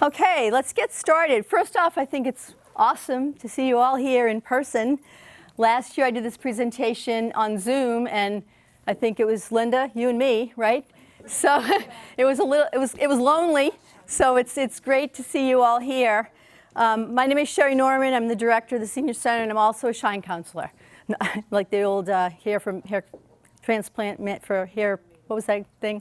Okay, let's get started. First off, I think it's awesome to see you all here in person. Last year I did this presentation on Zoom, and I think it was Linda, you and me, right? So it was lonely. So it's great to see you all here. My name is Sherry Norman. I'm the director of the Senior Center, and I'm also a Shine counselor, like the old hair transplant for hair. What was that thing?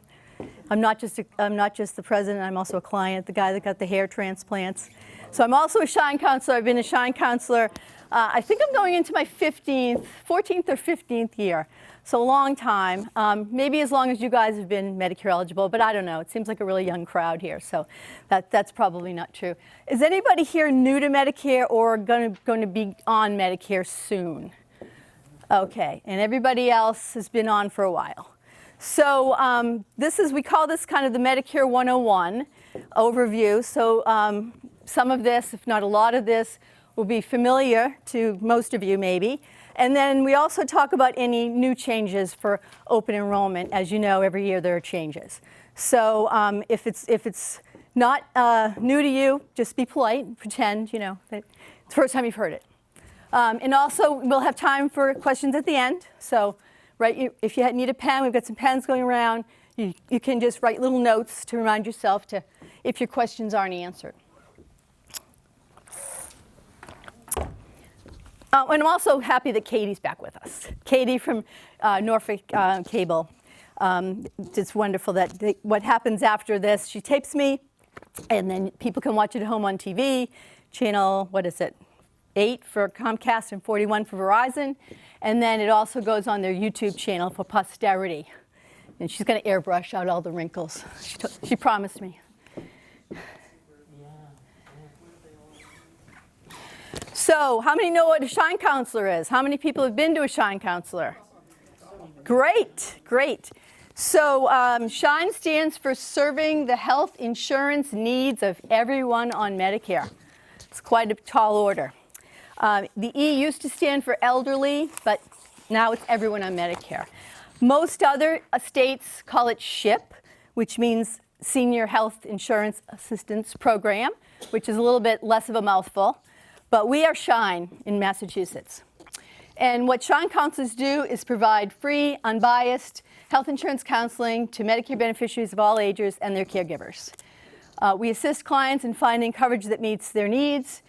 I'm not just the president. I'm also a client, the guy that got the hair transplants. So I'm also a Shine counselor. I've been a Shine counselor. I think I'm going into my 14th or 15th year. So a long time. Maybe as long as you guys have been Medicare eligible, but I don't know. It seems like a really young crowd here, so that's probably not true. Is anybody here new to Medicare or going to be on Medicare soon? Okay, and everybody else has been on for a while. So we call this kind of the Medicare 101 overview. So some of this, if not a lot of this, will be familiar to most of you maybe. And then we also talk about any new changes for open enrollment. As you know, every year there are changes. So if it's not new to you, just be polite and pretend, that it's the first time you've heard it. And also, we'll have time for questions at the end. So if you need a pen, we've got some pens going around. You can just write little notes to remind yourself if your questions aren't answered. And I'm also happy that Katie's back with us. Katie from Norfolk Cable. It's wonderful that what happens after this, she tapes me, and then people can watch it at home on TV. Channel, 8 for Comcast and 41 for Verizon. And then it also goes on their YouTube channel for posterity. And she's going to airbrush out all the wrinkles. She promised me. So how many know what a Shine counselor is? How many people have been to a Shine counselor? Great. So Shine stands for Serving the Health Insurance Needs of Everyone on Medicare. It's quite a tall order. The E used to stand for elderly, but now it's everyone on Medicare. Most other states call it SHIP, which means Senior Health Insurance Assistance Program, which is a little bit less of a mouthful. But we are Shine in Massachusetts. And what Shine counselors do is provide free, unbiased health insurance counseling to Medicare beneficiaries of all ages and their caregivers. We assist clients in finding coverage that meets their needs,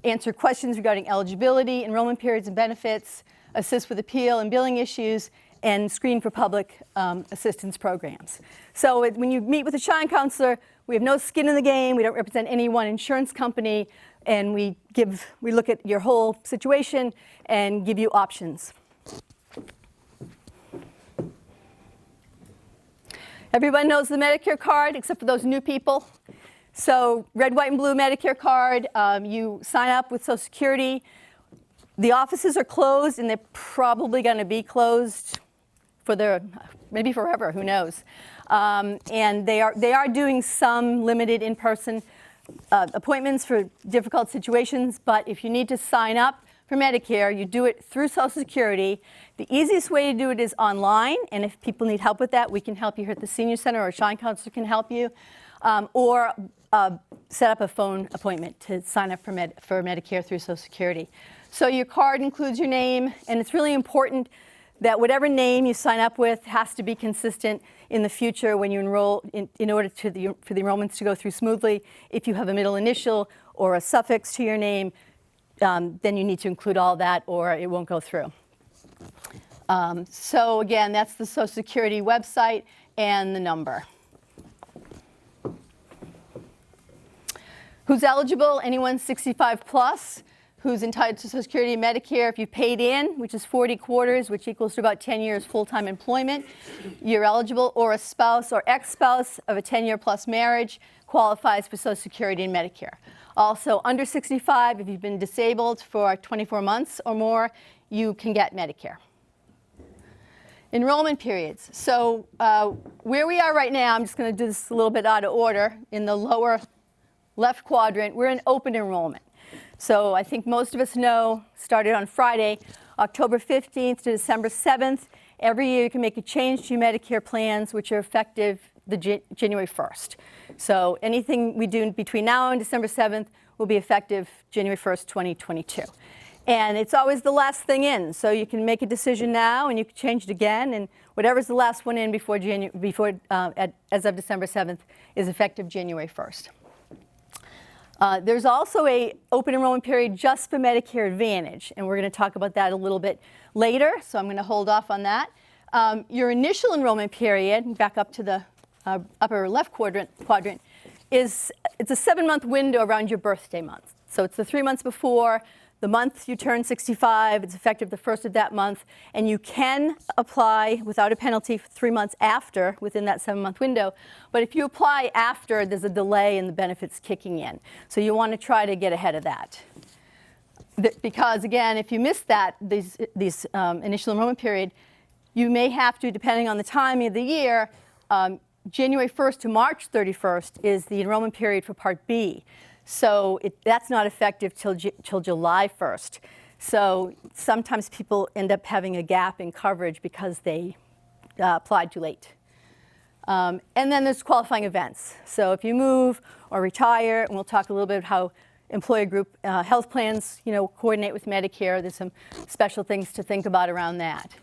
answer questions regarding eligibility, enrollment periods and benefits, assist with appeal and billing issues, and screen for public assistance programs. So when you meet with a Shine counselor, we have no skin in the game. We don't represent any one insurance company, and we look at your whole situation and give you options. Everyone knows the Medicare card, except for those new people. So red, white, and blue Medicare card, you sign up with Social Security. The offices are closed, and they're probably going to be closed for maybe forever, who knows. And they are doing some limited in-person appointments for difficult situations, but if you need to sign up for Medicare, you do it through Social Security. The easiest way to do it is online, and if people need help with that, we can help you here at the Senior Center, or a Shine counselor can help you. Or set up a phone appointment to sign up for Medicare through Social Security. So your card includes your name, and it's really important that whatever name you sign up with has to be consistent in the future when you enroll in order for the enrollments to go through smoothly. If you have a middle initial or a suffix to your name, then you need to include all that or it won't go through. So again, that's the Social Security website and the number. Who's eligible? Anyone 65 plus who's entitled to Social Security and Medicare. If you paid in, which is 40 quarters, which equals to about 10 years full-time employment, you're eligible. Or a spouse or ex-spouse of a 10-year plus marriage qualifies for Social Security and Medicare. Also, under 65, if you've been disabled for 24 months or more, you can get Medicare. Enrollment periods. So where we are right now, I'm just going to do this a little bit out of order. In the lower left quadrant, we're in open enrollment. So I think most of us know, started on Friday, October 15th to December 7th. Every year you can make a change to your Medicare plans, which are effective January 1st. So anything we do between now and December 7th will be effective January 1st, 2022. And it's always the last thing in, so you can make a decision now and you can change it again, and whatever's the last one in as of December 7th is effective January 1st. There's also a open enrollment period just for Medicare Advantage, and we're going to talk about that a little bit later, so I'm going to hold off on that. Your initial enrollment period, back up to the upper left quadrant, it's a 7-month window around your birthday month. So it's the 3 months before the month you turn 65, it's effective the first of that month, and you can apply without a penalty for 3 months after, within that 7-month window. But if you apply after, there's a delay in the benefits kicking in. So you want to try to get ahead of that. Because again, if you miss that, these initial enrollment period, you may have to, depending on the timing of the year, January 1st to March 31st is the enrollment period for Part B. So that's not effective till July 1st. So sometimes people end up having a gap in coverage because they applied too late. And then there's qualifying events. So if you move or retire, and we'll talk a little bit about how employer group health plans, coordinate with Medicare. There's some special things to think about around that.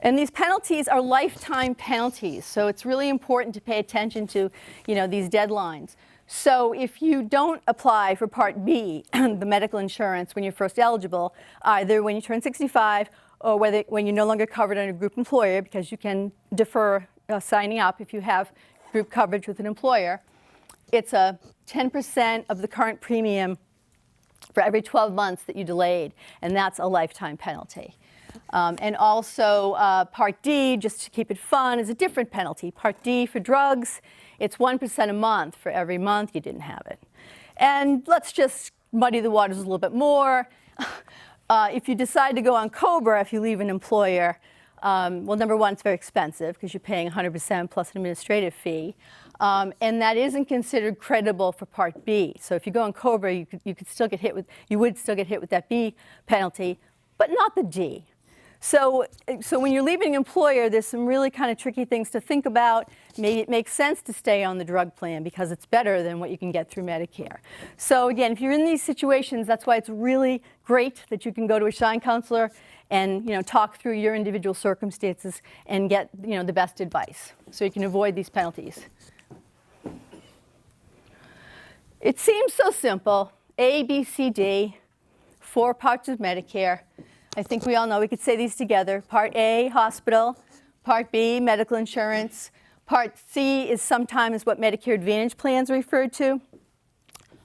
And these penalties are lifetime penalties, so it's really important to pay attention to, these deadlines. So if you don't apply for Part B, the medical insurance, when you're first eligible, either when you turn 65 or when you're no longer covered under a group employer, because you can defer signing up if you have group coverage with an employer, it's a 10% of the current premium for every 12 months that you delayed, and that's a lifetime penalty. And also Part D, just to keep it fun, is a different penalty. Part D for drugs, it's 1% a month for every month you didn't have it. And let's just muddy the waters a little bit more. If you decide to go on COBRA, if you leave an employer, well, number one, it's very expensive because you're paying 100% plus an administrative fee. And that isn't considered creditable for Part B. So if you go on COBRA, you would still get hit with that B penalty, but not the D. So when you're leaving an employer, there's some really kind of tricky things to think about. Maybe it makes sense to stay on the drug plan because it's better than what you can get through Medicare. So again, if you're in these situations, that's why it's really great that you can go to a Shine counselor and talk through your individual circumstances and get the best advice so you can avoid these penalties. It seems so simple. A, B, C, D, 4 parts of Medicare. I think we all know we could say these together. Part A, hospital. Part B, medical insurance. Part C is sometimes what Medicare Advantage plans are referred to,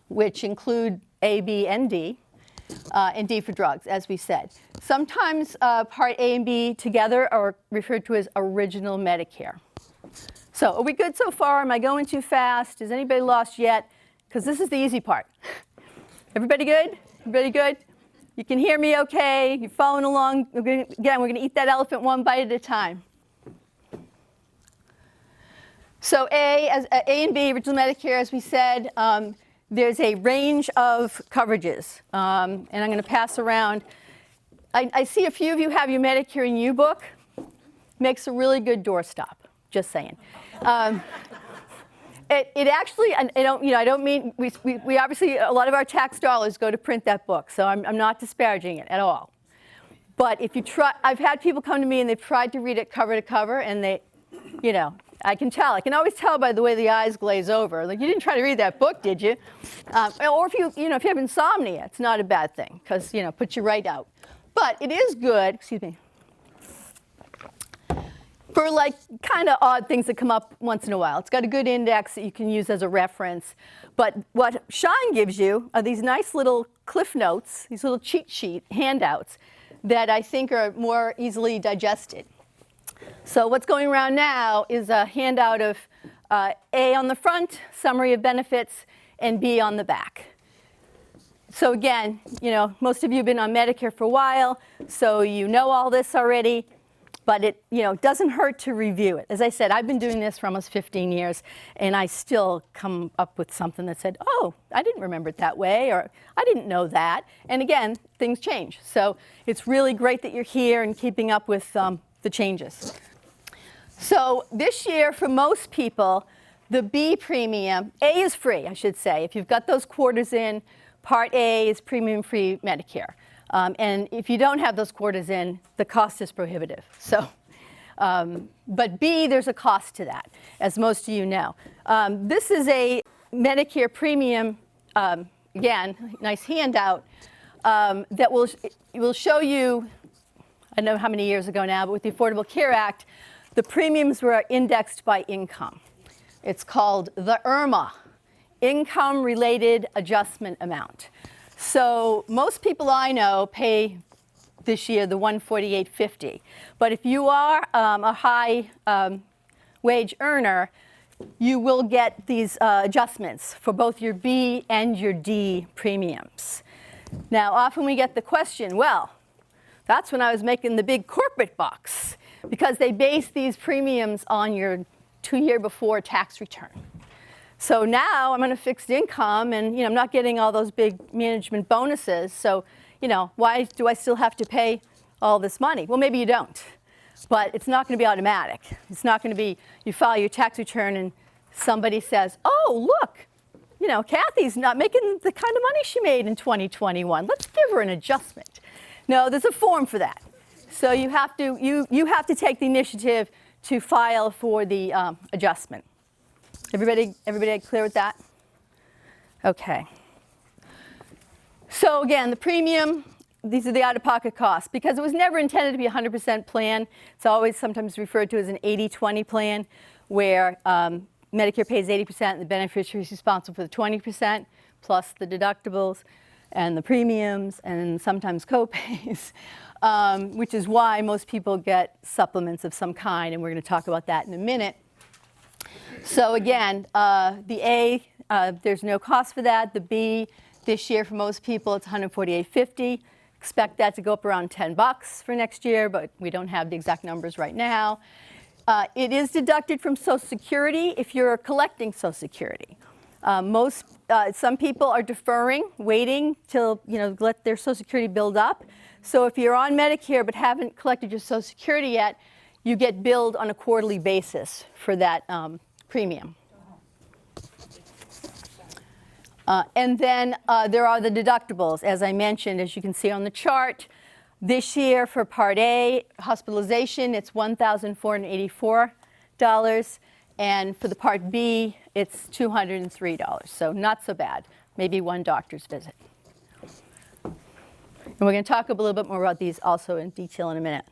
which include A, B, and D. And D for drugs, as we said. Sometimes Part A and B together are referred to as original Medicare. So are we good so far? Am I going too fast? Is anybody lost yet? Because this is the easy part. Everybody good? Everybody good? You can hear me okay? You're following along? We're going to eat that elephant one bite at a time. So A and B, original Medicare, as we said, there's a range of coverages. And I'm going to pass around. I see a few of you have your Medicare and You book. Makes a really good doorstop, just saying. It actually, I don't mean, we obviously, a lot of our tax dollars go to print that book, so I'm not disparaging it at all. But if you try, I've had people come to me and they've tried to read it cover to cover, and they, I can tell. I can always tell by the way the eyes glaze over. Like, you didn't try to read that book, did you? Or if you have insomnia, it's not a bad thing, because, puts you right out. But it is good, for kind of odd things that come up once in a while. It's got a good index that you can use as a reference. But what Shine gives you are these nice little cliff notes, these little cheat sheet handouts that I think are more easily digested. So what's going around now is a handout of A on the front, summary of benefits, and B on the back. So again, most of you have been on Medicare for a while, so you know all this already. But it doesn't hurt to review it. As I said, I've been doing this for almost 15 years, and I still come up with something that said, oh, I didn't remember it that way, or I didn't know that. And again, things change. So it's really great that you're here and keeping up with the changes. So this year, for most people, the B premium, A is free, I should say. If you've got those quarters in, Part A is premium-free Medicare. And if you don't have those quarters in, the cost is prohibitive. So, but B, there's a cost to that, as most of you know. This is a Medicare premium, again, nice handout, that will show you, I don't know how many years ago now, but with the Affordable Care Act, the premiums were indexed by income. It's called the IRMA, Income Related Adjustment Amount. So most people I know pay this year the $148.50. But if you are a high wage earner, you will get these adjustments for both your B and your D premiums. Now, often we get the question, well, that's when I was making the big corporate bucks, because they base these premiums on your 2-year before tax return. So now I'm on a fixed income, and I'm not getting all those big management bonuses. So why do I still have to pay all this money? Well, maybe you don't, but it's not going to be automatic. It's not going to be you file your tax return and somebody says, oh, look, Kathy's not making the kind of money she made in 2021. Let's give her an adjustment. No, there's a form for that. So you have to take the initiative to file for the adjustment. Everybody clear with that? Okay. So again, the premium, these are the out-of-pocket costs. Because it was never intended to be a 100% plan, it's always sometimes referred to as an 80-20 plan, where Medicare pays 80% and the beneficiary is responsible for the 20%, plus the deductibles and the premiums and sometimes co-pays. Which is why most people get supplements of some kind, and we're going to talk about that in a minute. So again, the A, there's no cost for that. The B, this year for most people, it's $148.50. Expect that to go up around $10 for next year, but we don't have the exact numbers right now. It is deducted from Social Security if you're collecting Social Security. Some people are deferring, waiting till let their Social Security build up. So if you're on Medicare but haven't collected your Social Security yet, you get billed on a quarterly basis for that premium. And then there are the deductibles, as I mentioned, as you can see on the chart. This year for Part A, hospitalization, it's $1,484. And for the Part B, it's $203. So not so bad. Maybe one doctor's visit. And we're going to talk a little bit more about these also in detail in a minute.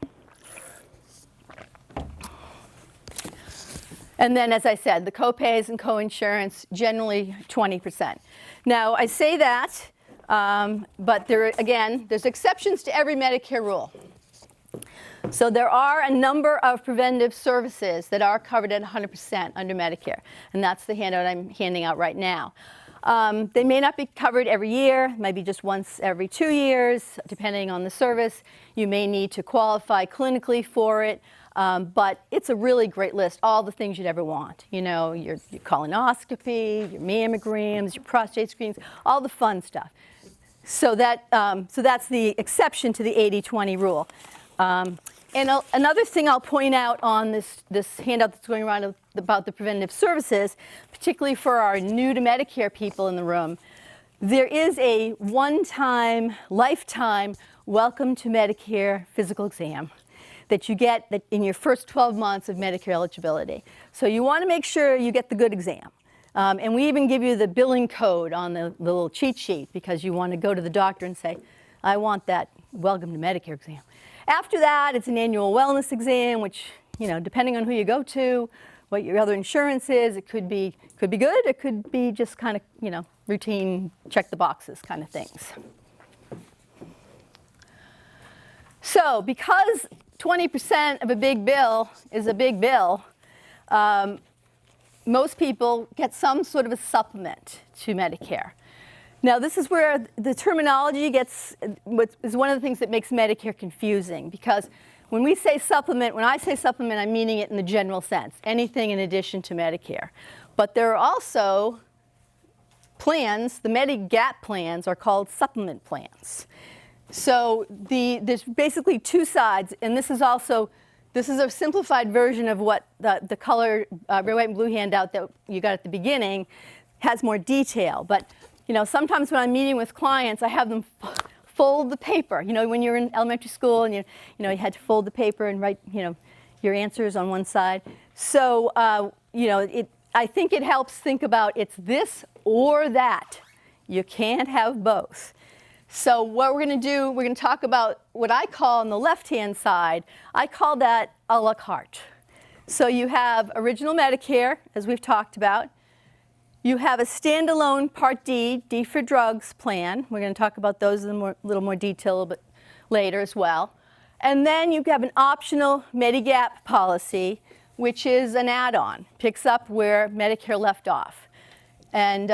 And then, as I said, the copays and coinsurance, generally 20%. Now, I say that, but there's exceptions to every Medicare rule. So there are a number of preventive services that are covered at 100% under Medicare, and that's the handout I'm handing out right now. They may not be covered every year, maybe just once every 2 years, depending on the service. You may need to qualify clinically for it, but it's a really great list, all the things you'd ever want. Your colonoscopy, your mammograms, your prostate screens, all the fun stuff. So that's the exception to the 80-20 rule. And another thing I'll point out on this handout that's going around about the preventive services, particularly for our new to Medicare people in the room, there is a one-time, lifetime Welcome to Medicare physical exam that you get in your first 12 months of Medicare eligibility. So you want to make sure you get the good exam. And we even give you the billing code on the little cheat sheet because you want to go to the doctor and say, I want that Welcome to Medicare exam. After that, it's an annual wellness exam, which, depending on who you go to, what your other insurance is, it could be good, it could be just kind of, routine, check the boxes kind of things. So because 20% of a big bill is a big bill, most people get some sort of a supplement to Medicare. Now, this is where the terminology is one of the things that makes Medicare confusing, because when I say supplement, I'm meaning it in the general sense, anything in addition to Medicare. But there are also plans, the Medigap plans are called supplement plans. So there's basically two sides, and this is also this is a simplified version of what the color red, white, and blue handout that you got at the beginning has more detail. But sometimes when I'm meeting with clients, I have them fold the paper. When you're in elementary school and you had to fold the paper and write your answers on one side. So I think it helps think about it's this or that. You can't have both. So what we're going to do, we're going to talk about what I call on the left-hand side, I call that a la carte. So you have original Medicare, as we've talked about. You have a standalone Part D, D for drugs plan. We're going to talk about those in a little more detail a little bit later as well. And then you have an optional Medigap policy, which is an add-on, picks up where Medicare left off. And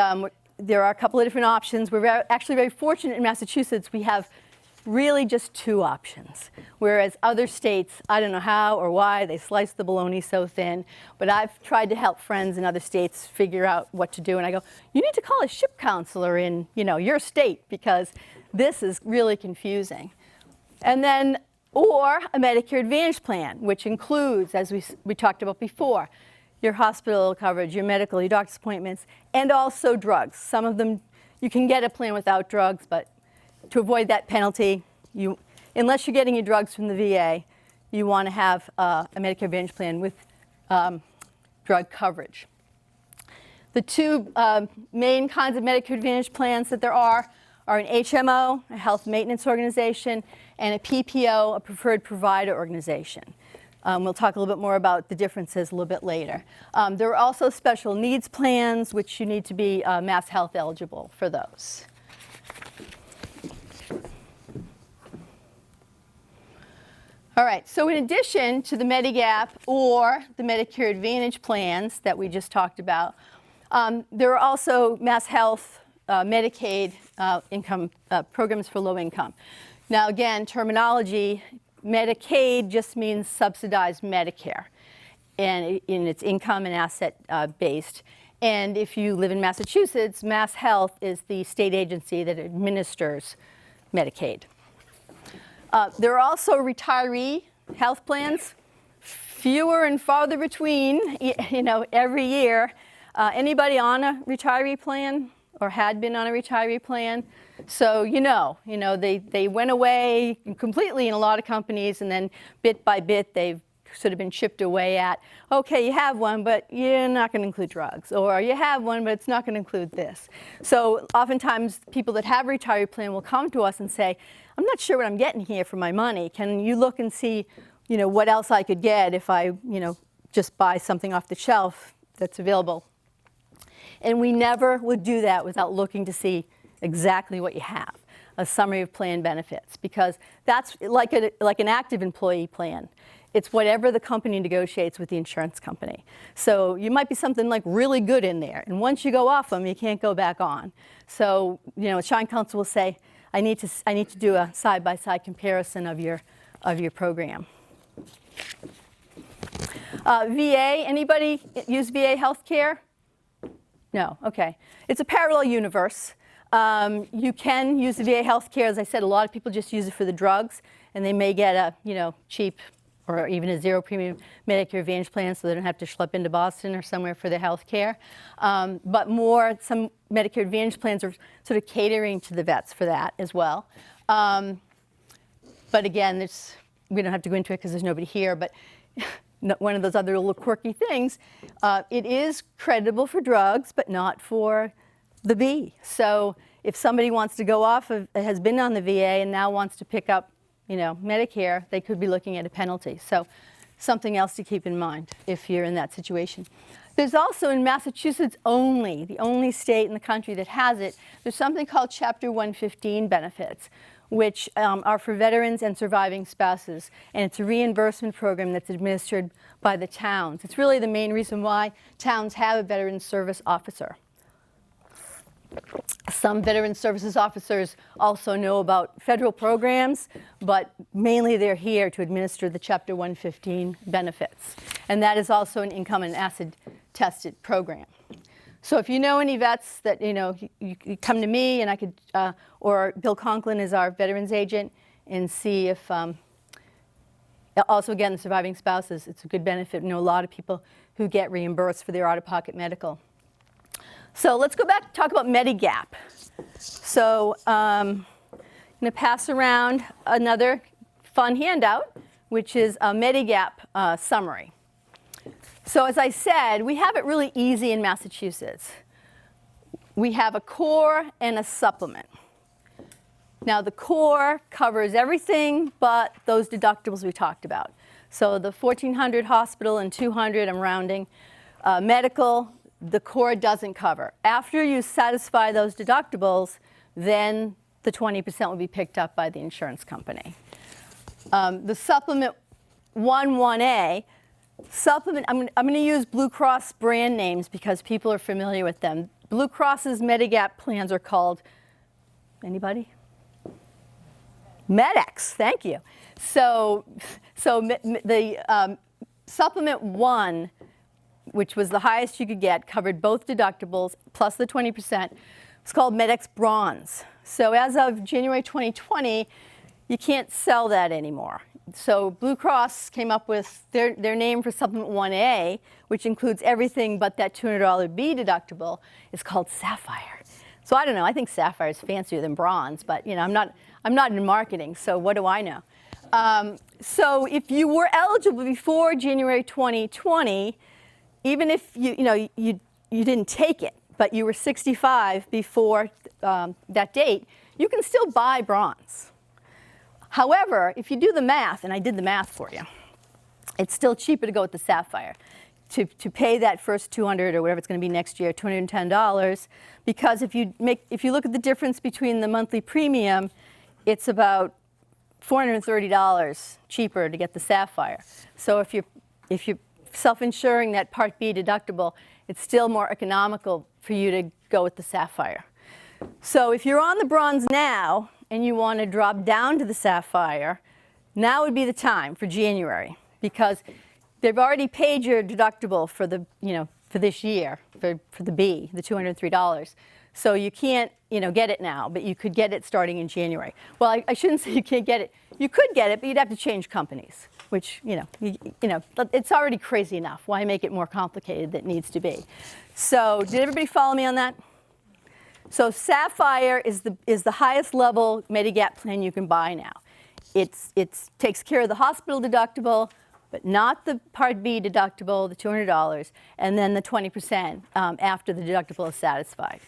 there are a couple of different options. We're actually very fortunate in Massachusetts. We have really just 2 options, whereas other states, I don't know how or why, they slice the bologna so thin. But I've tried to help friends in other states figure out what to do. And I go, you need to call a ship counselor in your state, because this is really confusing. And then, or a Medicare Advantage plan, which includes, as we talked about before, your hospital coverage, your medical, your doctor's appointments, and also drugs. Some of them, you can get a plan without drugs, but to avoid that penalty, unless you're getting your drugs from the VA, you want to have a Medicare Advantage plan with drug coverage. The 2 main kinds of Medicare Advantage plans that there are an HMO, a health maintenance organization, and a PPO, a preferred provider organization. We'll talk a little bit more about the differences a little bit later. There are also special needs plans, which you need to be Mass Health eligible for those. All right, so in addition to the Medigap or the Medicare Advantage plans that we just talked about, there are also Mass Health, Medicaid income programs for low income. Now again, terminology, Medicaid just means subsidized Medicare, and in its income and asset based. And if you live in Massachusetts, Mass Health is the state agency that administers Medicaid. There are also retiree health plans, fewer and farther between, every year. Anybody on a retiree plan or had been on a retiree plan? So they went away completely in a lot of companies, and then bit by bit they've sort of been chipped away at, okay, you have one, but you're not going to include drugs, or you have one, but it's not going to include this. So oftentimes people that have a retiree plan will come to us and say, I'm not sure what I'm getting here for my money. Can you look and see, what else I could get if I, just buy something off the shelf that's available? And we never would do that without looking to see exactly what you have, a summary of plan benefits, because that's like an active employee plan. It's whatever the company negotiates with the insurance company. So you might be something like really good in there, and once you go off them, you can't go back on. So Shine Council will say, I need to do a side-by-side comparison of your program. VA, anybody use VA healthcare? No, okay. It's a parallel universe. You can use the VA healthcare. As I said, a lot of people just use it for the drugs, and they may get a cheap or even a zero premium Medicare Advantage plan, so they don't have to schlep into Boston or somewhere for their health care. But some Medicare Advantage plans are sort of catering to the vets for that as well. But again, we don't have to go into it because there's nobody here, but one of those other little quirky things, it is creditable for drugs, but not for the B. So if somebody wants to go off has been on the VA and now wants to pick up Medicare, they could be looking at a penalty. So something else to keep in mind if you're in that situation. There's also in Massachusetts only, the only state in the country that has it, there's something called Chapter 115 benefits, which are for veterans and surviving spouses. And it's a reimbursement program that's administered by the towns. It's really the main reason why towns have a Veterans Service Officer. Some Veteran Services Officers also know about federal programs, but mainly they're here to administer the Chapter 115 benefits. And that is also an income and asset tested program. So if you know any vets that, you come to me and I could, or Bill Conklin is our veterans agent, and see if Also, again, the surviving spouses, it's a good benefit. I know a lot of people who get reimbursed for their out-of-pocket medical. So let's go back and talk about Medigap. So I'm going to pass around another fun handout, which is a Medigap summary. So as I said, we have it really easy in Massachusetts. We have a core and a supplement. Now the core covers everything but those deductibles we talked about. So the $1,400 hospital and $200, I'm rounding, medical, the core doesn't cover. After you satisfy those deductibles, then the 20% will be picked up by the insurance company. The supplement 1A, supplement, I'm going to use Blue Cross brand names because people are familiar with them. Blue Cross's Medigap plans are called, anybody? Medex, thank you. So the supplement 1, which was the highest you could get, covered both deductibles plus the 20%. It's called Medex Bronze. So as of January 2020, you can't sell that anymore. So Blue Cross came up with their name for supplement 1A, which includes everything but that $200 B deductible, is called Sapphire. So I don't know, I think Sapphire is fancier than Bronze, but you know, I'm not in marketing, so what do I know? So if you were eligible before January 2020, even if you didn't take it, but you were 65 before that date, you can still buy Bronze. However, if you do the math, and I did the math for you, it's still cheaper to go with the Sapphire. To pay that first $200 or whatever it's going to be next year, $210, because if you look at the difference between the monthly premium, it's about $430 cheaper to get the Sapphire. So if you're self-insuring that Part B deductible, it's still more economical for you to go with the Sapphire. So if you're on the Bronze now and you want to drop down to the Sapphire, now would be the time for January, because they've already paid your deductible for the for this year for the B, the $203. So you can't get it now, but you could get it starting in January. Well, I shouldn't say you can't get it. You could get it, but you'd have to change companies, which it's already crazy enough. Why make it more complicated than it needs to be? So did everybody follow me on that? So Sapphire is the highest level Medigap plan you can buy now. It takes care of the hospital deductible, but not the Part B deductible, the $200, and then the 20% after the deductible is satisfied.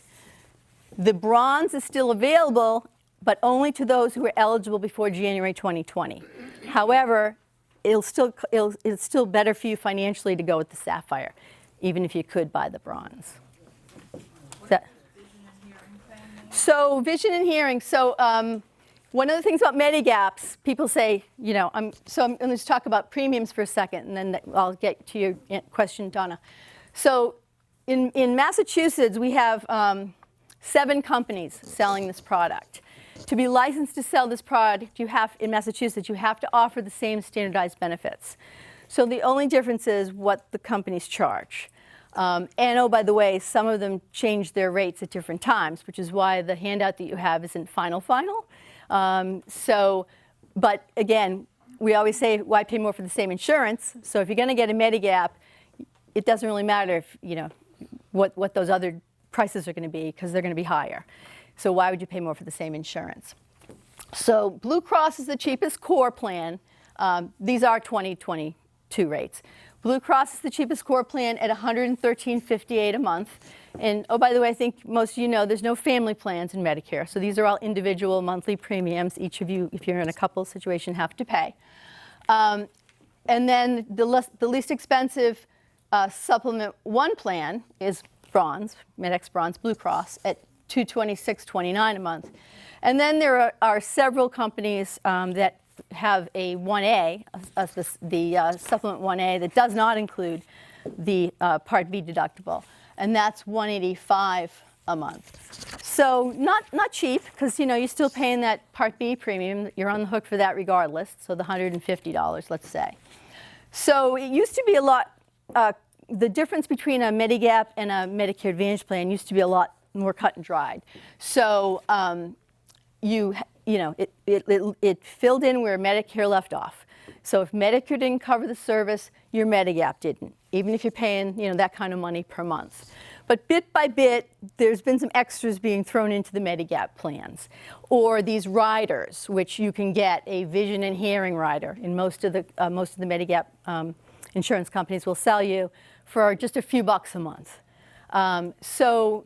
The Bronze is still available, but only to those who are eligible before January 2020. However, it's still better for you financially to go with the Sapphire, even if you could buy the Bronze. So vision and hearing. So one of the things about Medigaps, people say, I'm going to talk about premiums for a second, and then I'll get to your question, Donna. So in Massachusetts, we have 7 companies selling this product. To be licensed to sell this product, in Massachusetts, you have to offer the same standardized benefits. So the only difference is what the companies charge. And oh, by the way, some of them change their rates at different times, which is why the handout that you have isn't final. But again, we always say, why pay more for the same insurance? So if you're going to get a Medigap, it doesn't really matter if what those other prices are going to be, because they're going to be higher. So why would you pay more for the same insurance? So Blue Cross is the cheapest core plan. These are 2022 rates. Blue Cross is the cheapest core plan at $113.58 a month. And oh, by the way, I think most of you know there's no family plans in Medicare. So these are all individual monthly premiums. Each of you, if you're in a couple situation, have to pay. And then the least expensive supplement 1 plan is Bronze, Medex Bronze Blue Cross at $226.29 a month. And then there are several companies that have a 1A, the supplement 1A, that does not include the Part B deductible, and that's $185 a month. So not cheap, because you're still paying that Part B premium. You're on the hook for that regardless. So the $150, let's say. So it used to be a lot. The difference between a Medigap and a Medicare Advantage plan used to be a lot more cut and dried. So it filled in where Medicare left off. So if Medicare didn't cover the service, your Medigap didn't, even if you're paying that kind of money per month. But bit by bit, there's been some extras being thrown into the Medigap plans, or these riders, which you can get a vision and hearing rider. In most of the Medigap insurance companies will sell you for just a few bucks a month. So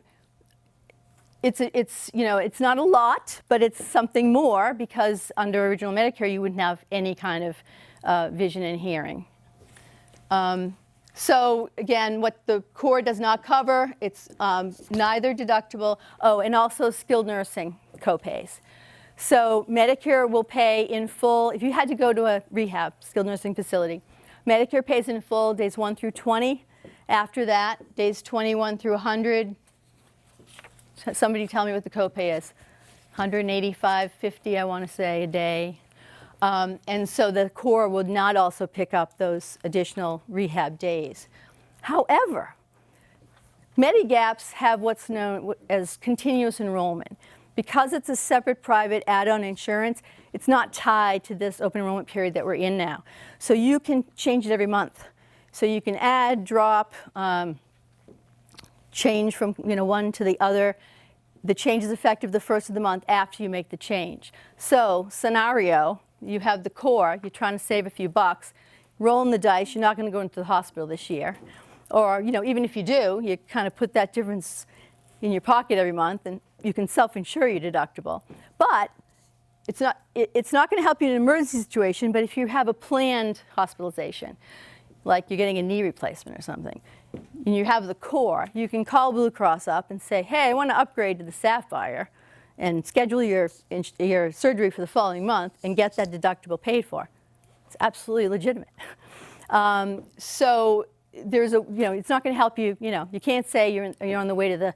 it's not a lot, but it's something more, because under original Medicare you wouldn't have any kind of vision and hearing. So again, what the core does not cover, it's neither deductible. Oh, and also skilled nursing copays. So Medicare will pay in full. If you had to go to a rehab, skilled nursing facility, Medicare pays in full days 1 through 20. After that, days 21 through 100. Somebody tell me what the copay is. $185.50, I want to say, a day. And so the core would not also pick up those additional rehab days. However, Medigaps have what's known as continuous enrollment. Because it's a separate private add-on insurance, it's not tied to this open enrollment period that we're in now. So you can change it every month. So you can add, drop, change from one to the other. The change is effective the first of the month after you make the change. So scenario, you have the core, you're trying to save a few bucks, rolling the dice, you're not going to go into the hospital this year. Or even if you do, you kind of put that difference in your pocket every month, and you can self-insure your deductible. But it's not going to help you in an emergency situation, but if you have a planned hospitalization, like you're getting a knee replacement or something, and you have the core, you can call Blue Cross up and say, hey, I want to upgrade to the Sapphire and schedule your surgery for the following month and get that deductible paid for. It's absolutely legitimate. So there's it's not going to help you. You can't say you're on the way to the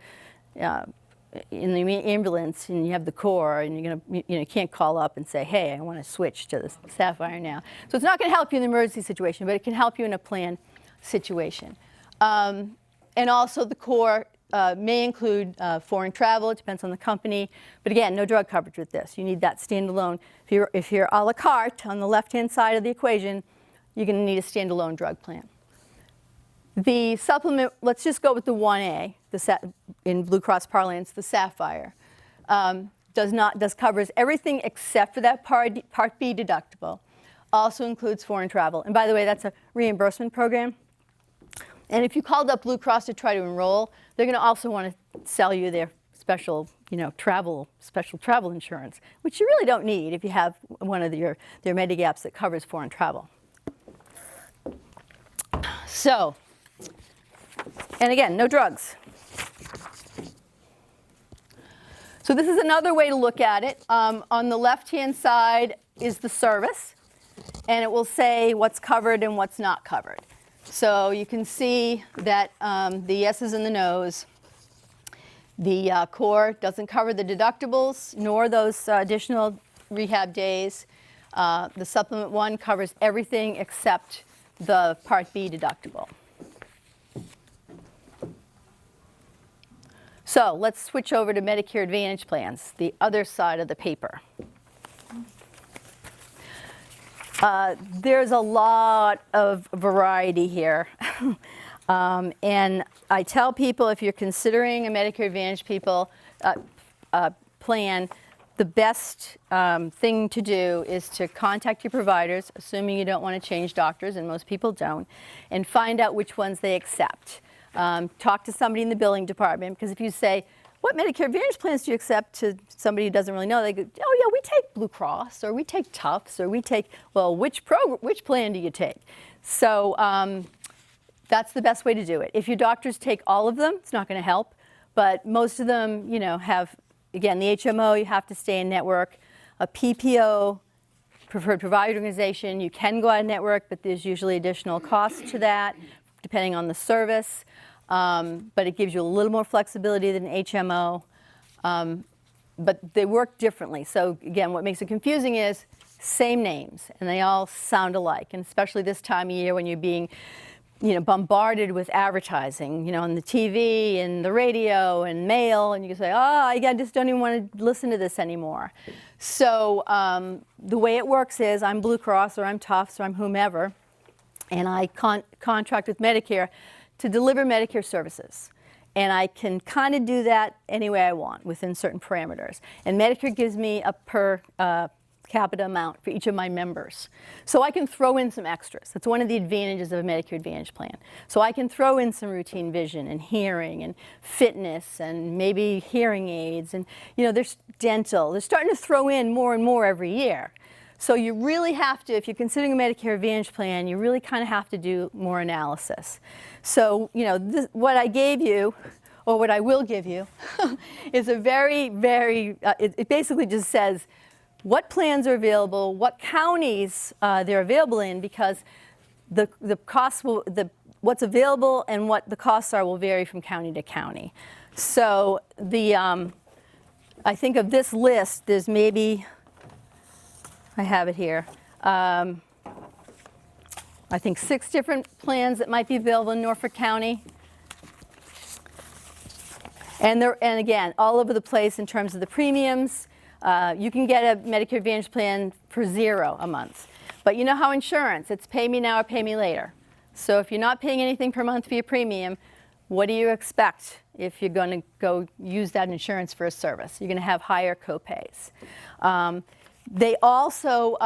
in the ambulance and you have the core and you can't call up and say, hey, I want to switch to the Sapphire now. So it's not going to help you in the emergency situation, but it can help you in a planned situation. And also the core may include foreign travel. It depends on the company. But again, no drug coverage with this. You need that standalone. If you're a la carte on the left-hand side of the equation, you're going to need a standalone drug plan. The supplement, let's just go with the 1A, in Blue Cross parlance, the Sapphire, covers everything except for that Part B deductible. Also includes foreign travel. And by the way, that's a reimbursement program. And if you called up Blue Cross to try to enroll, they're going to also want to sell you their special travel insurance, which you really don't need if you have one of their Medigaps that covers foreign travel. So, and again, no drugs. So this is another way to look at it. On the left-hand side is the service, and it will say what's covered and what's not covered. So you can see that the yeses and the nos. The core doesn't cover the deductibles nor those additional rehab days. The supplement 1 covers everything except the Part B deductible. So let's switch over to Medicare Advantage plans, the other side of the paper. There's a lot of variety here. And I tell people, if you're considering a Medicare Advantage plan, the best thing to do is to contact your providers, assuming you don't want to change doctors, and most people don't, and find out which ones they accept. Talk to somebody in the billing department, because if you say, what Medicare Advantage plans do you accept, to somebody who doesn't really know, they go, oh yeah, we take Blue Cross, or we take Tufts, or we take, well, which plan do you take? So that's the best way to do it. If your doctors take all of them, it's not going to help, but most of them, have, again, the HMO, you have to stay in network. A PPO, preferred provider organization, you can go out of network, but there's usually additional costs to that, depending on the service. But it gives you a little more flexibility than HMO. But they work differently. So again, what makes it confusing is same names, and they all sound alike. And especially this time of year when you're being bombarded with advertising, on the TV and the radio and mail, and you can say, oh, I just don't even want to listen to this anymore. So the way it works is I'm Blue Cross or I'm Tufts or I'm whomever, and I contract with Medicare to deliver Medicare services. And I can kind of do that any way I want within certain parameters. And Medicare gives me a per capita amount for each of my members. So I can throw in some extras. That's one of the advantages of a Medicare Advantage plan. So I can throw in some routine vision and hearing and fitness and maybe hearing aids. And there's dental. They're starting to throw in more and more every year. So you really have to, if you're considering a Medicare Advantage plan, you really kind of have to do more analysis. So, what I gave you, or what I will give you, is a very, very, it basically just says what plans are available, what counties they're available in, because the costs will, what's available and what the costs are will vary from county to county. So I think of this list, there's maybe, I have it here. I think 6 different plans that might be available in Norfolk County. And again, all over the place in terms of the premiums. You can get a Medicare Advantage plan for $0 a month. But you know how insurance, it's pay me now or pay me later. So if you're not paying anything per month for your premium, what do you expect if you're going to go use that insurance for a service? You're going to have higher copays. They also,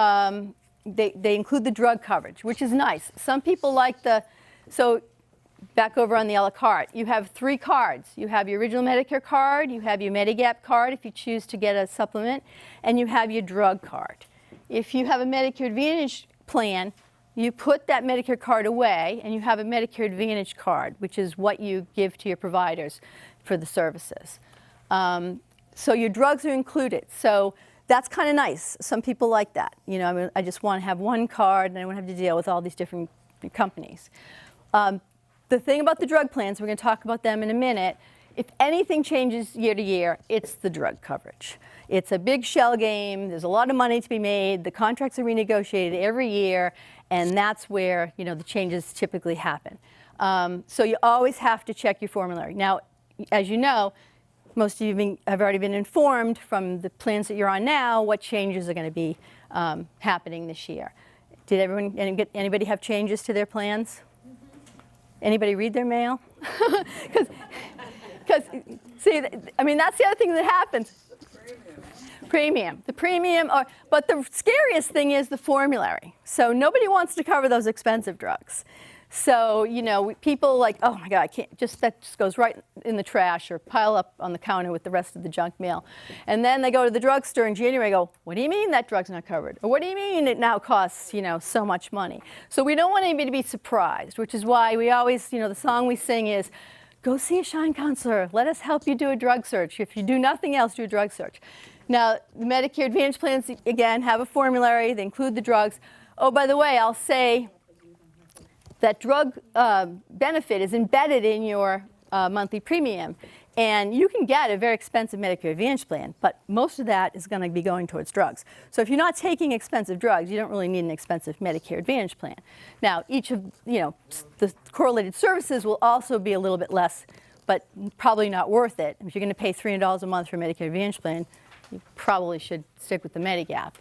they include the drug coverage, which is nice. Some people like so back over on the a la carte, you have 3 cards. You have your original Medicare card, you have your Medigap card if you choose to get a supplement, and you have your drug card. If you have a Medicare Advantage plan, you put that Medicare card away and you have a Medicare Advantage card, which is what you give to your providers for the services. So your drugs are included. So that's kind of nice. Some people like that. I just want to have one card and I don't have to deal with all these different companies. The thing about the drug plans, we're going to talk about them in a minute, if anything changes year to year, it's the drug coverage. It's a big shell game. There's a lot of money to be made. The contracts are renegotiated every year, and that's where the changes typically happen. So you always have to check your formulary. Now, as you know, most of you have already been informed from the plans that you're on now what changes are going to be happening this year. Did anybody have changes to their plans? Anybody read their mail? Because see, that's the other thing that happens. Premium. The premium, but the scariest thing is the formulary. So nobody wants to cover those expensive drugs. So, people like, oh my God, I can't, that just goes right in the trash or pile up on the counter with the rest of the junk mail. And then they go to the drugstore in January and go, what do you mean that drug's not covered? Or what do you mean it now costs, so much money? So we don't want anybody to be surprised, which is why we always, the song we sing is, go see a Shine counselor. Let us help you do a drug search. If you do nothing else, do a drug search. Now, the Medicare Advantage plans, again, have a formulary. They include the drugs. Oh, by the way, I'll say, that drug benefit is embedded in your monthly premium. And you can get a very expensive Medicare Advantage plan, but most of that is going to be going towards drugs. So if you're not taking expensive drugs, you don't really need an expensive Medicare Advantage plan. Now, each of the correlated services will also be a little bit less, but probably not worth it. If you're going to pay $300 a month for a Medicare Advantage plan, you probably should stick with the Medigap.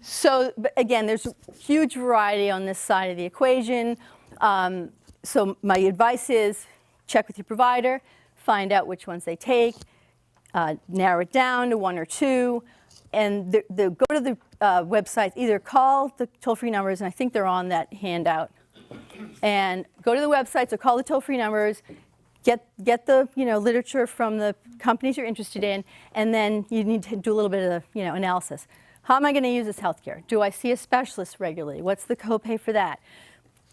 So again, there's a huge variety on this side of the equation. So my advice is check with your provider, find out which ones they take, narrow it down to 1 or 2, and go to the website, either call the toll-free numbers, and I think they're on that handout, and go to the websites or call the toll-free numbers, get the literature from the companies you're interested in, and then you need to do a little bit of analysis. How am I going to use this healthcare? Do I see a specialist regularly? What's the copay for that?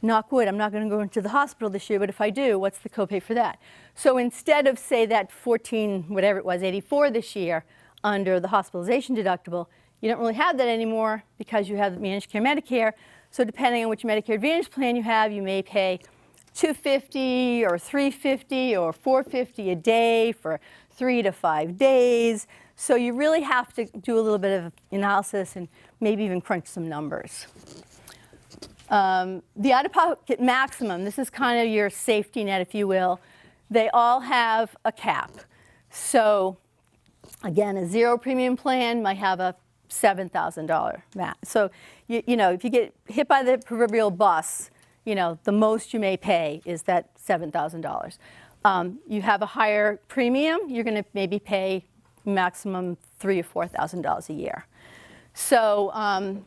Knock wood, I'm not going to go into the hospital this year, but if I do, what's the copay for that? So instead of, say, that 14, whatever it was, 84 this year under the hospitalization deductible, you don't really have that anymore because you have managed care Medicare. So depending on which Medicare Advantage plan you have, you may pay $250 or $350 or $450 a day for 3 to 5 days. So you really have to do a little bit of analysis and maybe even crunch some numbers. The out-of-pocket maximum, this is kind of your safety net, if you will. They all have a cap. So again, a zero premium plan might have a $7,000 max. So you know, if you get hit by the proverbial bus, you know, the most you may pay is that $7,000. You have a higher premium, you're going to maybe pay maximum $3,000 or $4,000 a year. So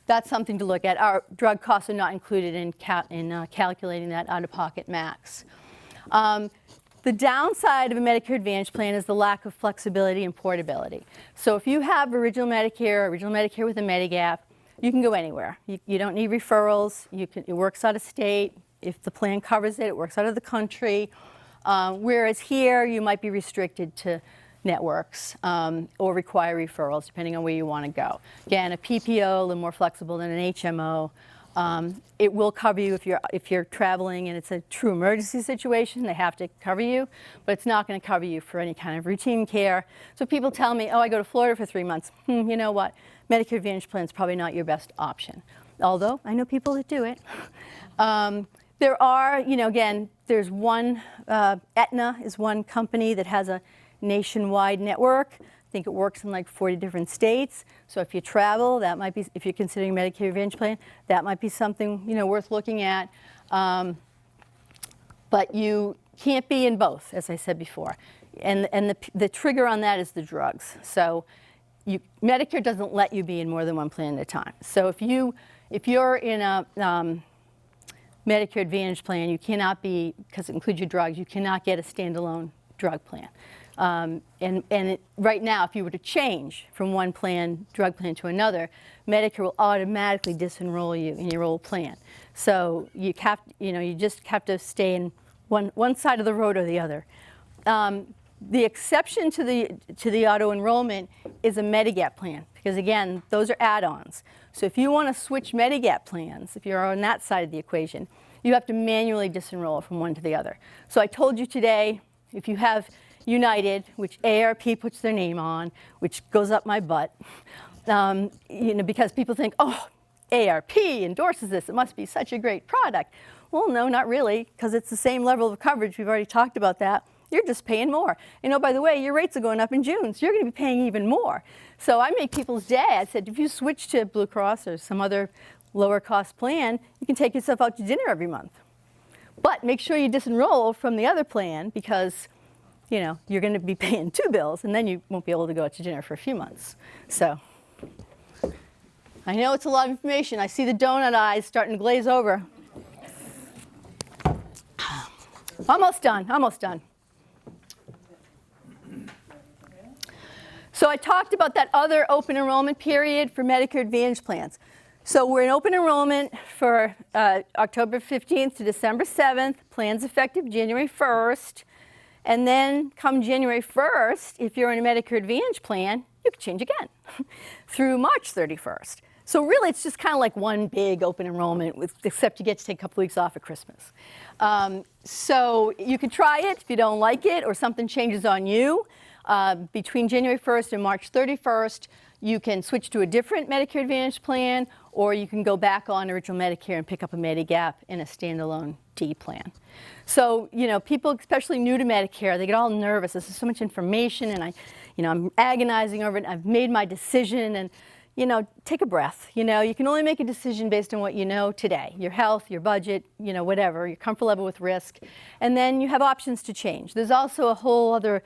that's something to look at. Our drug costs are not included in calculating that out-of-pocket max. The downside of a Medicare Advantage plan is the lack of flexibility and portability. So if you have original Medicare with a Medigap, you can go anywhere. You don't need referrals. It works out of state. If the plan covers it, it works out of the country. Whereas here, you might be restricted to networks or require referrals, depending on where you want to go. Again, a PPO, a little more flexible than an HMO. It will cover you if you're traveling and it's a true emergency situation. They have to cover you, but it's not going to cover you for any kind of routine care. So people tell me, oh, I go to Florida for 3 months. You know what? Medicare Advantage plan is probably not your best option. Although I know people that do it. There are, you know, again, there's one, Aetna is one company that has a nationwide network. I think it works in like 40 different states. So if you travel, that might be, if you're considering a Medicare Advantage plan, that might be something, you know, worth looking at. But you can't be in both, as I said before. And the trigger on that is the drugs. So Medicare doesn't let you be in more than one plan at a time. So if you're in a Medicare Advantage plan, you cannot be, because it includes your drugs, you cannot get a standalone drug plan. Right now, if you were to change from one drug plan to another, Medicare will automatically disenroll you in your old plan. So you just have to stay in one side of the road or the other. The exception to the auto enrollment is a Medigap plan, because again, those are add-ons. So if you want to switch Medigap plans, if you're on that side of the equation, you have to manually disenroll from one to the other. So I told you today, if you have United, which AARP puts their name on, which goes up my butt, you know, because people think, oh, AARP endorses this, it must be such a great product. Well, no, not really, because it's the same level of coverage. We've already talked about that. You're just paying more. And oh, by the way, your rates are going up in June, so you're going to be paying even more. So I make people's day. I said, if you switch to Blue Cross or some other lower cost plan, you can take yourself out to dinner every month. But make sure you disenroll from the other plan, because you know, you're going to be paying 2 bills, and then you won't be able to go out to dinner for a few months. So I know it's a lot of information. I see the donut eyes starting to glaze over. Almost done, almost done. So I talked about that other open enrollment period for Medicare Advantage plans. So we're in open enrollment for October 15th to December 7th, plans effective January 1st. And then come January 1st, if you're in a Medicare Advantage plan, you can change again through March 31st. So really, it's just kind of like one big open enrollment, except you get to take a couple weeks off at Christmas. So you can try it if you don't like it or something changes on you. Between January 1st and March 31st, you can switch to a different Medicare Advantage plan, or you can go back on original Medicare and pick up a Medigap in a standalone D plan. So, you know, people, especially new to Medicare, they get all nervous. This is so much information, and I'm agonizing over it. I've made my decision, and, you know, take a breath. You know, you can only make a decision based on what you know today, your health, your budget, you know, whatever, your comfort level with risk. And then you have options to change. There's also a whole other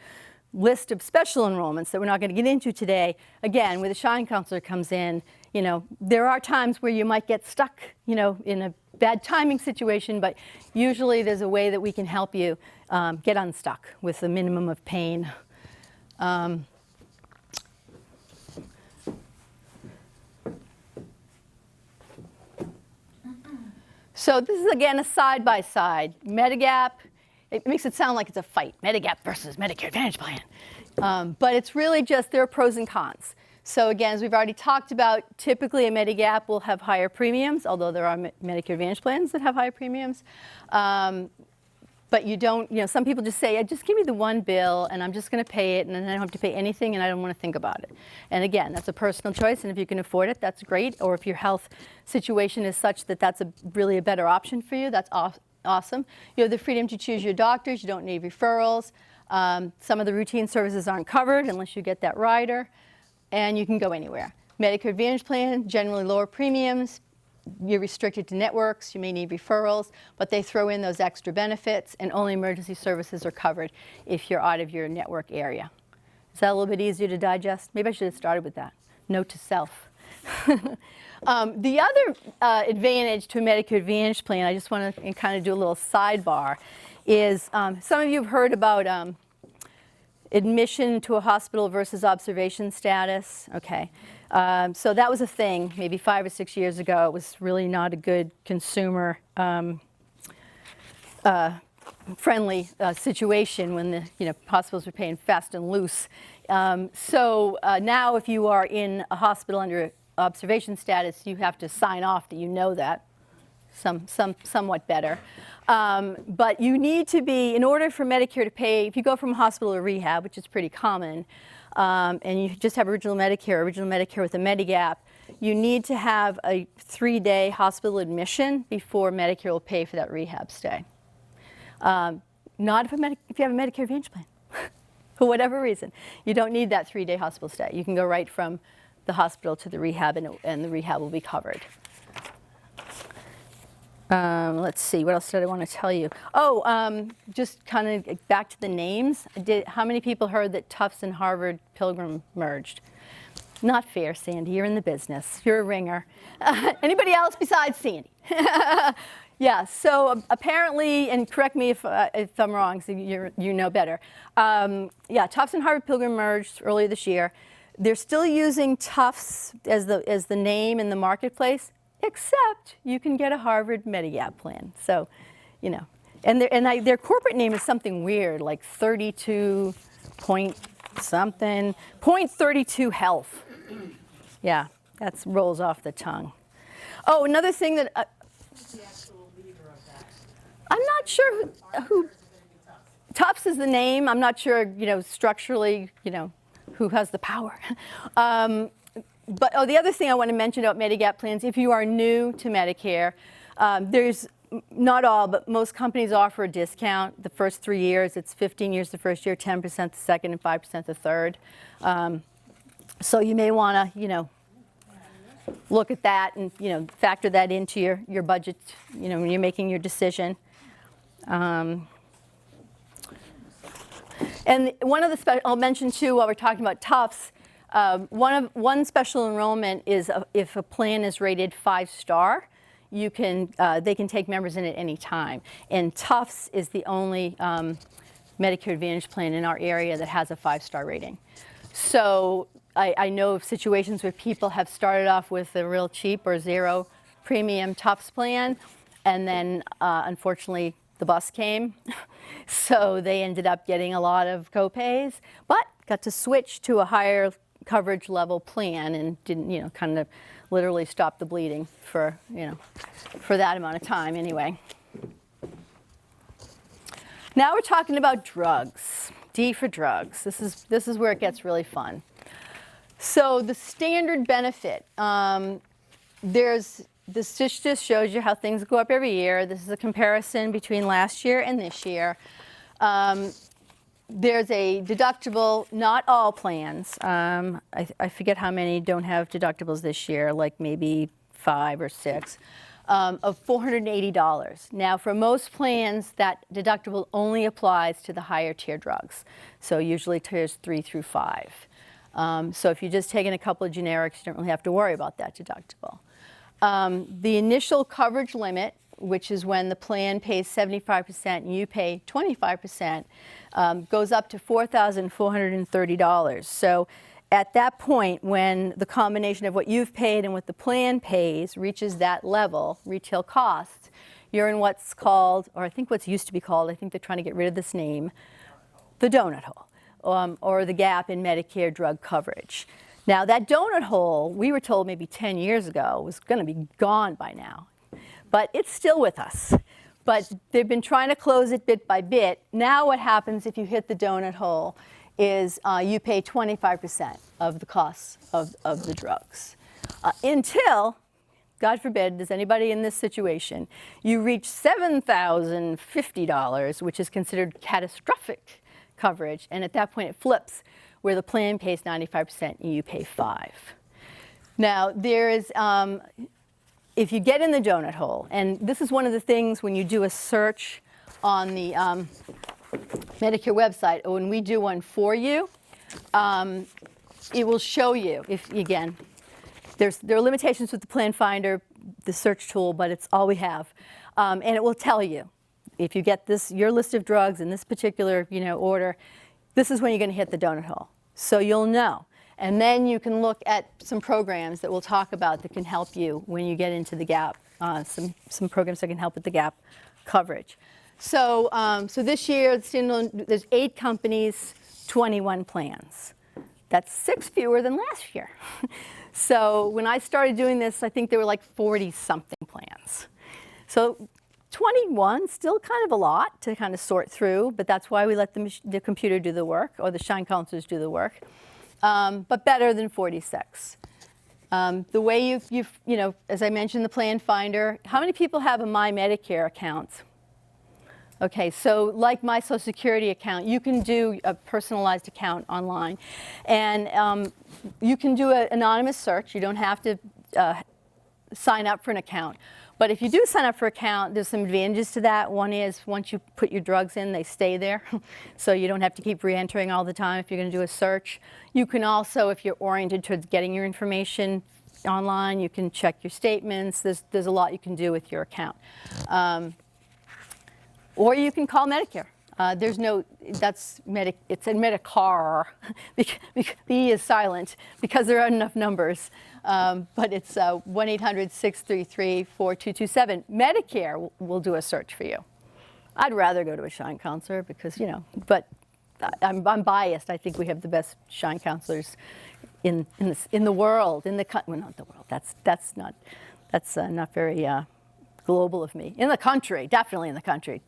list of special enrollments that we're not going to get into today. Again, where the Shine Counselor comes in, you know, there are times where you might get stuck, you know, in a bad timing situation, but usually there's a way that we can help you get unstuck with a minimum of pain. So this is, again, a side-by-side. Medigap, it makes it sound like it's a fight, Medigap versus Medicare Advantage plan. But it's really just there are pros and cons. So again, as we've already talked about, typically a Medigap will have higher premiums, although there are Medicare Advantage plans that have higher premiums. but you don't, some people just say, just give me the one bill and I'm just going to pay it and then I don't have to pay anything and I don't want to think about it. And again, that's a personal choice, and if you can afford it, that's great. Or if your health situation is such that that's really a better option for you, that's awesome. You have the freedom to choose your doctors. You don't need referrals. Some of the routine services aren't covered unless you get that rider, and you can go anywhere. Medicare Advantage plan, generally lower premiums. You're restricted to networks, you may need referrals, but they throw in those extra benefits, and only emergency services are covered if you're out of your network area. Is that a little bit easier to digest? Maybe I should have started with that. Note to self. The other advantage to a Medicare Advantage plan, I just want to kind of do a little sidebar, is some of you have heard about admission to a hospital versus observation status. Okay. So that was a thing maybe 5 or 6 years ago. It was really not a good consumer friendly situation when the hospitals were paying fast and loose. So now if you are in a hospital under observation status, you have to sign off that you know that. Somewhat better. But you need to be, in order for Medicare to pay, if you go from hospital to rehab, which is pretty common, and you just have original Medicare with a Medigap, you need to have a 3-day hospital admission before Medicare will pay for that rehab stay. Not if you have a Medicare Advantage plan, for whatever reason. You don't need that 3-day hospital stay. You can go right from the hospital to the rehab, and the rehab will be covered. Let's see, what else did I want to tell you? Just kind of back to the names. How many people heard that Tufts and Harvard Pilgrim merged? Not fair, Sandy. You're in the business. You're a ringer. Anybody else besides Sandy? Yeah, so apparently, and correct me if I'm wrong, so you know better. Yeah, Tufts and Harvard Pilgrim merged earlier this year. They're still using Tufts as the name in the marketplace, except you can get a Harvard Medigap plan. So, and their corporate name is something weird, like 32 point something, 0.32 health. Yeah, that rolls off the tongue. Oh, another thing that Who's the actual leader of that? I'm not sure who Tufts is the name. I'm not sure, structurally, who has the power. But the other thing I want to mention about Medigap plans, if you are new to Medicare, there's not all, but most companies offer a discount. The first 3 years, it's 15 years the first year, 10% the second, and 5% the third. So you may want to, look at that and factor that into your budget, when you're making your decision. And one of the I'll mention too, while we're talking about Tufts, one special enrollment is if a plan is rated 5-star, they can take members in at any time. And Tufts is the only Medicare Advantage plan in our area that has a 5-star rating. So I know of situations where people have started off with a real cheap or 0 premium Tufts plan, and then unfortunately the bus came, so they ended up getting a lot of copays, but got to switch to a higher coverage level plan and didn't, kind of literally stop the bleeding for that amount of time anyway. Now we're talking about drugs. D for drugs. This is where it gets really fun. So the standard benefit, this just shows you how things go up every year. This is a comparison between last year and this year. There's a deductible, not all plans. I forget how many don't have deductibles this year, like maybe 5 or 6, of $480. Now, for most plans, that deductible only applies to the higher tier drugs. So usually tiers 3 through 5. So if you're just taking a couple of generics, you don't really have to worry about that deductible. The initial coverage limit, which is when the plan pays 75% and you pay 25%, goes up to $4,430. So at that point, when the combination of what you've paid and what the plan pays reaches that level, retail cost, you're in what's called, or I think what's used to be called, I think they're trying to get rid of this name, the donut hole, or the gap in Medicare drug coverage. Now that donut hole, we were told maybe 10 years ago, was going to be gone by now. But it's still with us. but they've been trying to close it bit by bit. Now what happens if you hit the donut hole is you pay 25% of the costs of the drugs. Until, God forbid, does anybody in this situation, you reach $7,050, which is considered catastrophic coverage, and at that point it flips, where the plan pays 95% and you pay 5%. Now, there is, if you get in the donut hole, and this is one of the things when you do a search on the Medicare website, or when we do one for you, it will show you, if again, there are limitations with the Plan Finder, the search tool, but it's all we have. And it will tell you, if you get your list of drugs in this particular order, this is when you're going to hit the donut hole. So you'll know. And then you can look at some programs that we'll talk about that can help you when you get into the gap, some programs that can help with the gap coverage. So, so this year, there's 8 companies, 21 plans. That's 6 fewer than last year. So when I started doing this, I think there were like 40-something plans. So 21, still kind of a lot to kind of sort through, but that's why we let the computer do the work, or the Shine counselors do the work. But better than 46. The way you've as I mentioned, the Plan Finder, how many people have a My Medicare account? Okay, so like my Social Security account, you can do a personalized account online. And you can do an anonymous search. You don't have to sign up for an account. But if you do sign up for an account, there's some advantages to that. One is once you put your drugs in, they stay there. So you don't have to keep re-entering all the time if you're going to do a search. You can also, if you're oriented towards getting your information online, you can check your statements. There's a lot you can do with your account. Or you can call Medicare. There's no, it's in Medicare. The E is silent because there aren't enough numbers. But it's 1-800-633-4227. Medicare will do a search for you. I'd rather go to a Shine counselor because, but I'm biased. I think we have the best Shine counselors in the world, well, not the world. That's not very global of me. In the country, definitely in the country.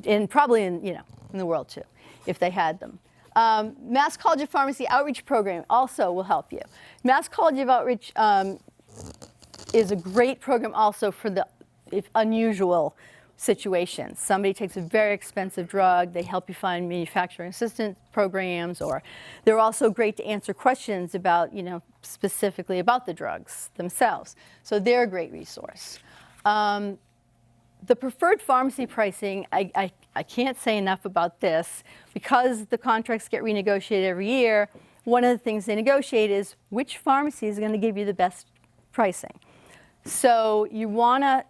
And probably in the world too, if they had them. Mass College of Pharmacy Outreach Program also will help you. Mass College of Outreach is a great program also for the unusual situations. Somebody takes a very expensive drug, they help you find manufacturing assistance programs, or they're also great to answer questions about, specifically about the drugs themselves. So they're a great resource. The preferred pharmacy pricing, I can't say enough about this. Because the contracts get renegotiated every year, one of the things they negotiate is which pharmacy is going to give you the best pricing. So you want to,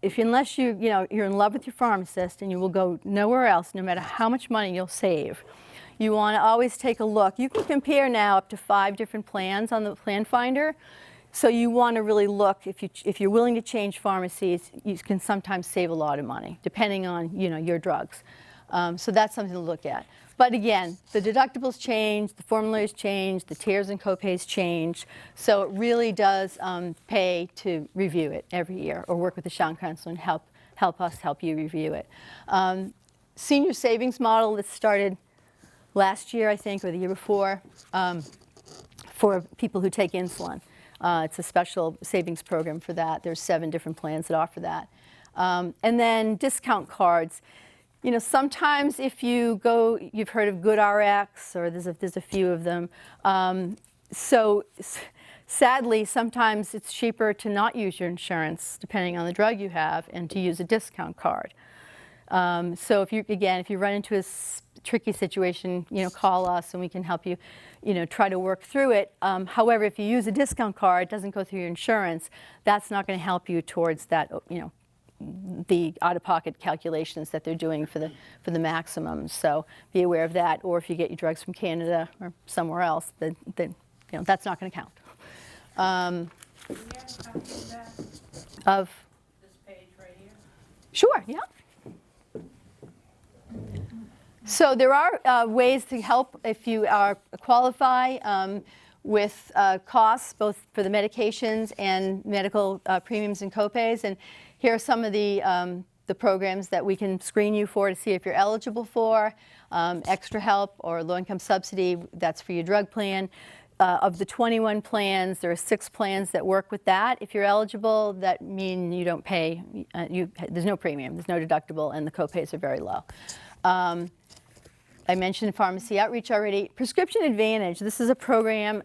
unless you're in love with your pharmacist and you will go nowhere else, no matter how much money you'll save, you want to always take a look. You can compare now up to 5 different plans on the Plan Finder. So you want to really look, if you're willing to change pharmacies, you can sometimes save a lot of money, depending on your drugs. So that's something to look at. But again, the deductibles change, the formularies change, the tiers and copays change. So it really does pay to review it every year, or work with the Shine counselor and help us help you review it. Senior savings model that started last year, I think, or the year before, for people who take insulin. It's a special savings program for that. There's 7 different plans that offer that. And then discount cards. Sometimes if you go, you've heard of GoodRx, or there's a few of them. So sadly, sometimes it's cheaper to not use your insurance, depending on the drug you have, and to use a discount card. So if you run into a tricky situation, call us and we can help you, try to work through it. However, if you use a discount card, it doesn't go through your insurance, that's not going to help you towards that, the out-of-pocket calculations that they're doing for the maximum. So be aware of that. Or if you get your drugs from Canada or somewhere else, then that's not going to count. Do we have a copy of that? Of This page right here? Sure, yeah. So there are ways to help if you qualify with costs, both for the medications and medical premiums and copays. And here are some of the the programs that we can screen you for to see if you're eligible for. Extra help or low-income subsidy, that's for your drug plan. Of the 21 plans, there are 6 plans that work with that. If you're eligible, that means you don't pay, there's no premium, there's no deductible, and the copays are very low. I mentioned pharmacy outreach already. Prescription Advantage, this is a program,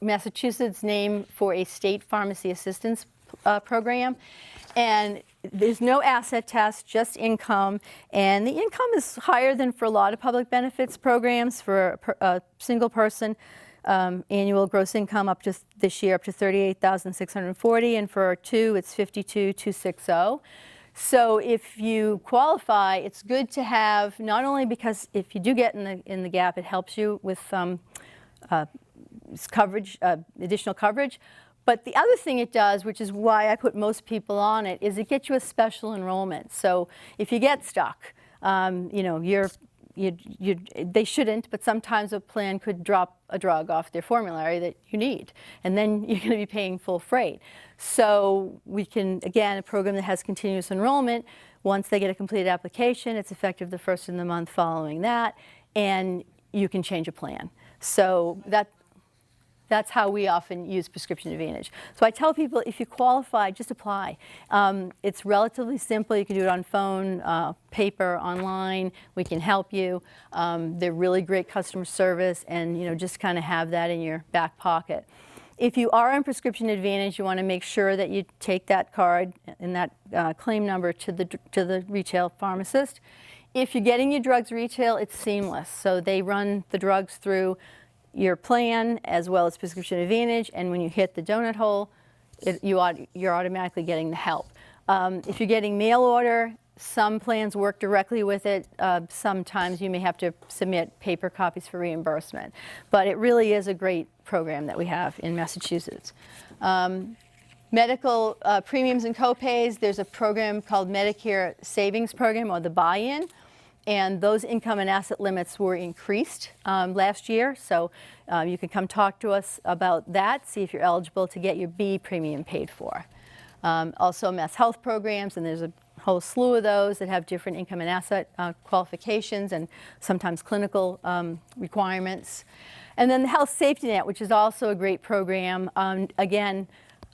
Massachusetts name for a state pharmacy assistance program. And there's no asset test, just income. And the income is higher than for a lot of public benefits programs. For a single person, annual gross income up to this year up to $38,640, and for 2 it's $52,260. So if you qualify, it's good to have, not only because if you do get in the gap, it helps you with coverage, additional coverage. But the other thing it does, which is why I put most people on it, is it gets you a special enrollment. So if you get stuck, they shouldn't, but sometimes a plan could drop a drug off their formulary that you need, and then you're going to be paying full freight. So we can, again, a program that has continuous enrollment, once they get a completed application, it's effective the first of the month following that, and you can change a plan. So that's how we often use Prescription Advantage. So I tell people, if you qualify, just apply. It's relatively simple. You can do it on phone, paper, online. We can help you. They're really great customer service, and just kind of have that in your back pocket. If you are on Prescription Advantage, you want to make sure that you take that card and that claim number to the retail pharmacist. If you're getting your drugs retail, it's seamless. So they run the drugs through your plan as well as Prescription Advantage, and when you hit the donut hole, you're automatically getting the help. If you're getting mail order, some plans work directly with it. Sometimes you may have to submit paper copies for reimbursement, but it really is a great program that we have in Massachusetts. Medical premiums and copays, there's a program called Medicare Savings Program, or the buy-in. And those income and asset limits were increased last year, so you can come talk to us about that, see if you're eligible to get your B premium paid for. Also Mass Health programs, and there's a whole slew of those that have different income and asset qualifications and sometimes clinical requirements. And then the Health Safety Net, which is also a great program, again,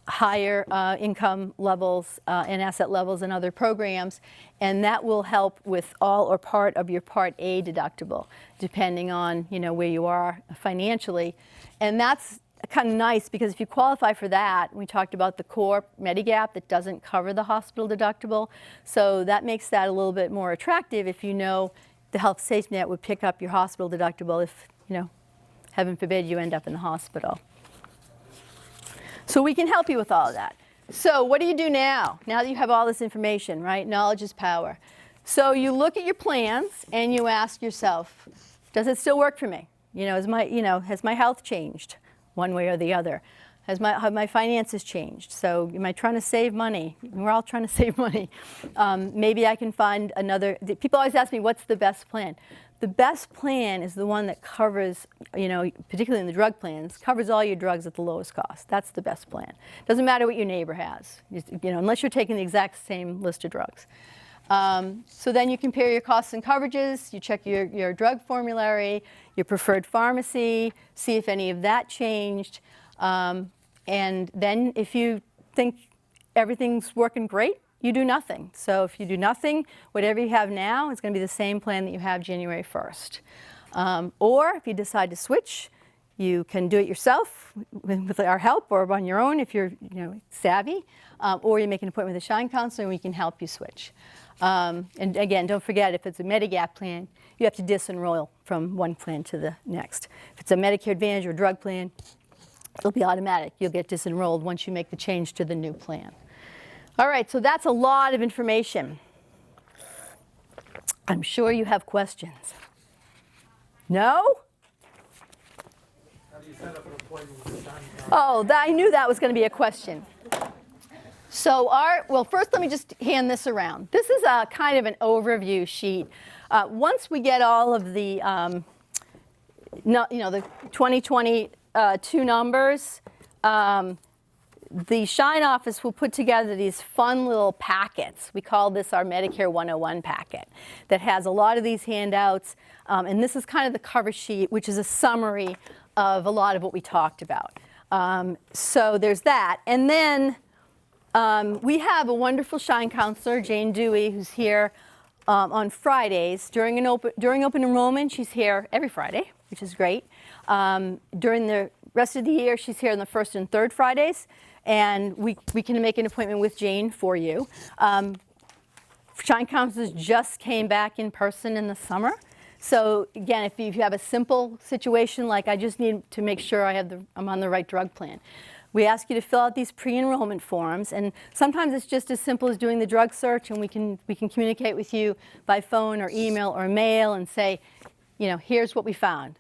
higher income levels and asset levels in other programs, and that will help with all or part of your Part A deductible, depending on where you are financially. And that's kind of nice, because if you qualify for that, we talked about the core Medigap that doesn't cover the hospital deductible, so that makes that a little bit more attractive if the Health Safety Net would pick up your hospital deductible if, heaven forbid, you end up in the hospital. So we can help you with all of that. So what do you do now? Now that you have all this information, right? Knowledge is power. So you look at your plans and you ask yourself, does it still work for me? Has my health changed one way or the other? Have my finances changed? So am I trying to save money? We're all trying to save money. Maybe I can find another. People always ask me, what's the best plan? The best plan is the one that covers, particularly in the drug plans, covers all your drugs at the lowest cost. That's the best plan. Doesn't matter what your neighbor has, unless you're taking the exact same list of drugs. So then you compare your costs and coverages, you check your drug formulary, your preferred pharmacy, see if any of that changed. And then if you think everything's working great, you do nothing. So if you do nothing, whatever you have now is going to be the same plan that you have January 1st. Or if you decide to switch, you can do it yourself with our help, or on your own if you're savvy, or you make an appointment with a Shine counselor and we can help you switch. And again, don't forget, if it's a Medigap plan, you have to disenroll from one plan to the next. If it's a Medicare Advantage or drug plan, it'll be automatic. You'll get disenrolled once you make the change to the new plan. All right, so that's a lot of information. I'm sure you have questions. No? How do you set up an appointment with the Shine counselor? Oh, I knew that was going to be a question. So well, first let me just hand this around. This is a kind of an overview sheet. Once we get all of the, the 2022 numbers, the Shine office will put together these fun little packets. We call this our Medicare 101 packet that has a lot of these handouts. And this is kind of the cover sheet, which is a summary of a lot of what we talked about. So there's that. And then we have a wonderful Shine counselor, Jane Dewey, who's here on Fridays. During open enrollment, she's here every Friday, which is great. During the rest of the year, she's here on the first and third Fridays. And we can make an appointment with Jane for you. Shine counselors just came back in person in the summer. So again, if you have a simple situation like I just need to make sure I'm on the right drug plan, we ask you to fill out these pre-enrollment forms. And sometimes it's just as simple as doing the drug search, and we can communicate with you by phone or email or mail and say, here's what we found.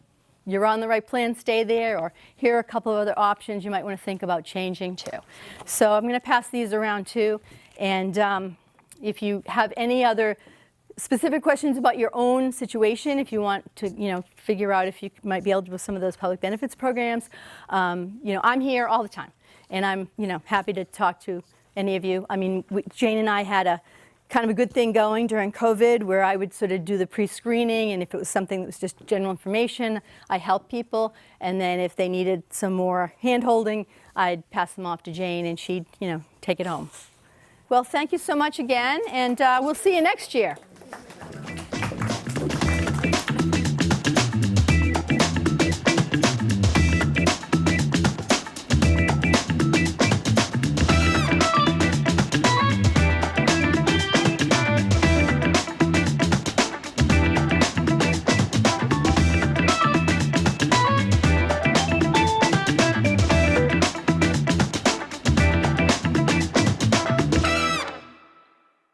You're on the right plan, stay there, or here are a couple of other options you might want to think about changing to. So I'm going to pass these around too. And if you have any other specific questions about your own situation, if you want to figure out if you might be eligible for some of those public benefits programs, I'm here all the time. And I'm happy to talk to any of you. I mean, Jane and I had a kind of a good thing going during COVID where I would sort of do the pre-screening, and if it was something that was just general information, I helped people. And then if they needed some more hand-holding, I'd pass them off to Jane, and she'd take it home. Well, thank you so much again, and we'll see you next year.